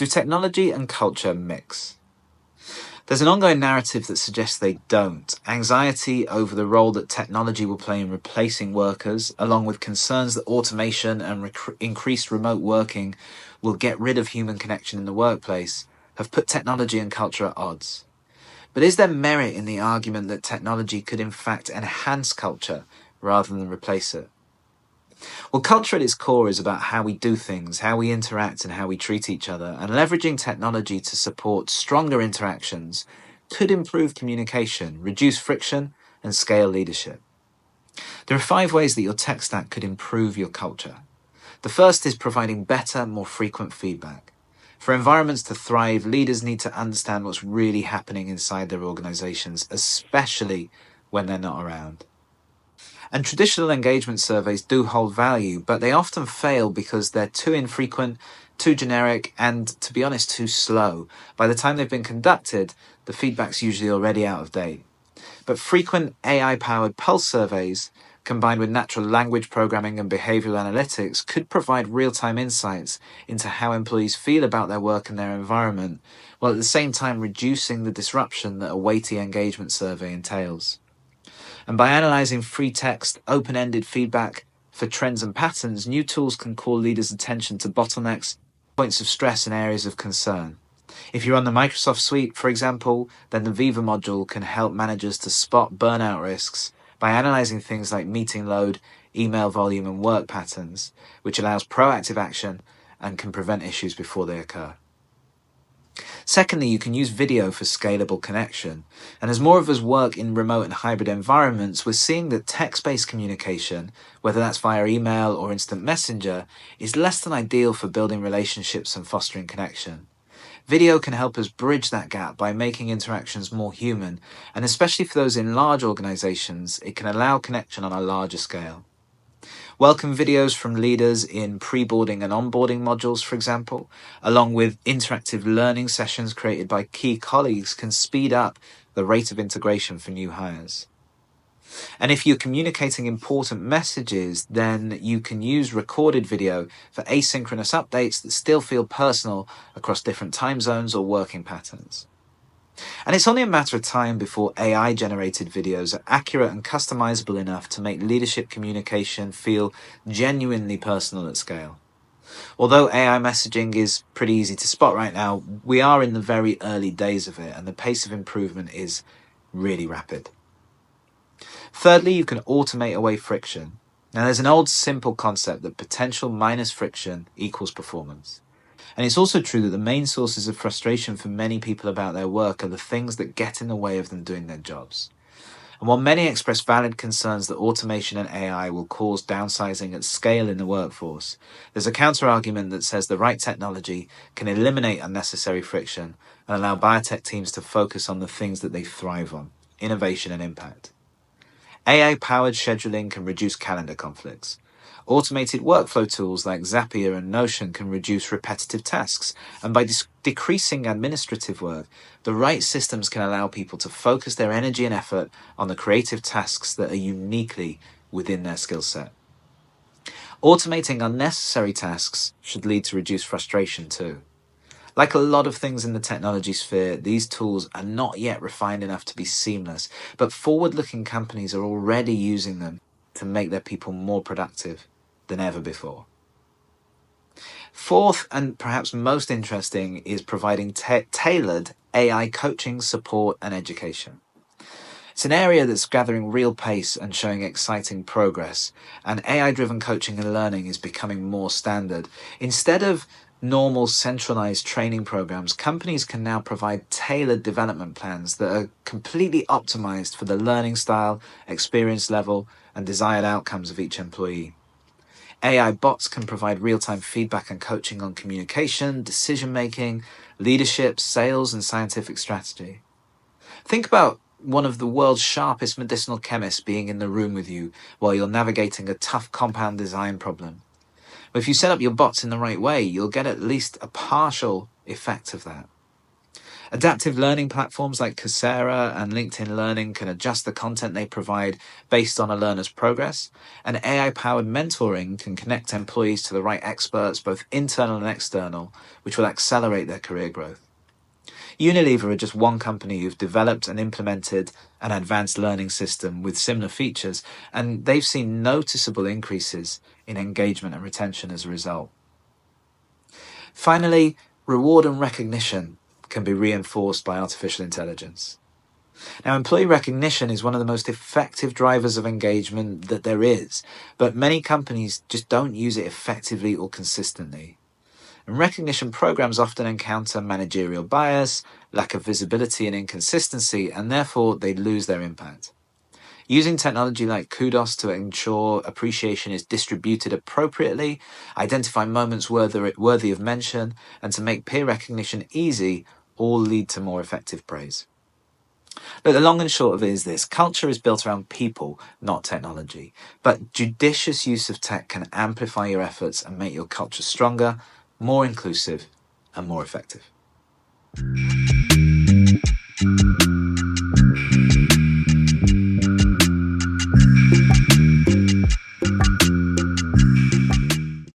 Do technology and culture mix? There's an ongoing narrative that suggests they don't. Anxiety over the role that technology will play in replacing workers, along with concerns that automation and increased remote working will get rid of human connection in the workplace, have put technology and culture at odds. But is there merit in the argument that technology could in fact enhance culture rather than replace it? Well, culture at its core is about how we do things, how we interact, and how we treat each other, and leveraging technology to support stronger interactions could improve communication, reduce friction, and scale leadership. There are 5 ways that your tech stack could improve your culture. The first is providing better, more frequent feedback. For environments to thrive, leaders need to understand what's really happening inside their organizations, especially when they're not around. And traditional engagement surveys do hold value, but they often fail because they're too infrequent, too generic, and, to be honest, too slow. By the time they've been conducted, the feedback's usually already out of date. But frequent AI-powered pulse surveys, combined with natural language programming and behavioral analytics, could provide real-time insights into how employees feel about their work and their environment, while at the same time reducing the disruption that a weighty engagement survey entails. And by analyzing free text, open-ended feedback for trends and patterns, new tools can call leaders' attention to bottlenecks, points of stress, and areas of concern. If you're on the Microsoft suite, for example, then the Viva module can help managers to spot burnout risks by analyzing things like meeting load, email volume, and work patterns, which allows proactive action and can prevent issues before they occur. Secondly, you can use video for scalable connection. And as more of us work in remote and hybrid environments, we're seeing that text-based communication, whether that's via email or instant messenger, is less than ideal for building relationships and fostering connection. Video can help us bridge that gap by making interactions more human, and especially for those in large organizations, it can allow connection on a larger scale. Welcome videos from leaders in pre-boarding and onboarding modules, for example, along with interactive learning sessions created by key colleagues, can speed up the rate of integration for new hires. And if you're communicating important messages, then you can use recorded video for asynchronous updates that still feel personal across different time zones or working patterns. And it's only a matter of time before AI-generated videos are accurate and customizable enough to make leadership communication feel genuinely personal at scale. Although AI messaging is pretty easy to spot right now, we are in the very early days of it, and the pace of improvement is really rapid. Thirdly, you can automate away friction. Now, there's an old simple concept that potential minus friction equals performance. And it's also true that the main sources of frustration for many people about their work are the things that get in the way of them doing their jobs. And while many express valid concerns that automation and AI will cause downsizing at scale in the workforce, there's a counter-argument that says the right technology can eliminate unnecessary friction and allow biotech teams to focus on the things that they thrive on: innovation and impact. AI-powered scheduling can reduce calendar conflicts. Automated workflow tools like Zapier and Notion can reduce repetitive tasks, and by decreasing administrative work, the right systems can allow people to focus their energy and effort on the creative tasks that are uniquely within their skill set. Automating unnecessary tasks should lead to reduced frustration too. Like a lot of things in the technology sphere, these tools are not yet refined enough to be seamless, but forward-looking companies are already using them to make their people more productive than ever before. Fourth, and perhaps most interesting, is providing tailored AI coaching, support, and education. It's an area that's gathering real pace and showing exciting progress, and AI-driven coaching and learning is becoming more standard. Instead of normal centralized training programs, companies can now provide tailored development plans that are completely optimized for the learning style, experience level, and desired outcomes of each employee. AI bots can provide real-time feedback and coaching on communication, decision-making, leadership, sales, and scientific strategy. Think about one of the world's sharpest medicinal chemists being in the room with you while you're navigating a tough compound design problem. But if you set up your bots in the right way, you'll get at least a partial effect of that. Adaptive learning platforms like Coursera and LinkedIn Learning can adjust the content they provide based on a learner's progress, and AI-powered mentoring can connect employees to the right experts, both internal and external, which will accelerate their career growth. Unilever are just one company who've developed and implemented an advanced learning system with similar features, and they've seen noticeable increases in engagement and retention as a result. Finally, reward and recognition can be reinforced by artificial intelligence. Now, employee recognition is one of the most effective drivers of engagement that there is, but many companies just don't use it effectively or consistently. And recognition programs often encounter managerial bias, lack of visibility, and inconsistency, and therefore they lose their impact. Using technology like Kudos to ensure appreciation is distributed appropriately, identify moments worthy of mention, and to make peer recognition easy all lead to more effective praise. But the long and short of it is this: culture is built around people, not technology. But judicious use of tech can amplify your efforts and make your culture stronger, more inclusive, and more effective.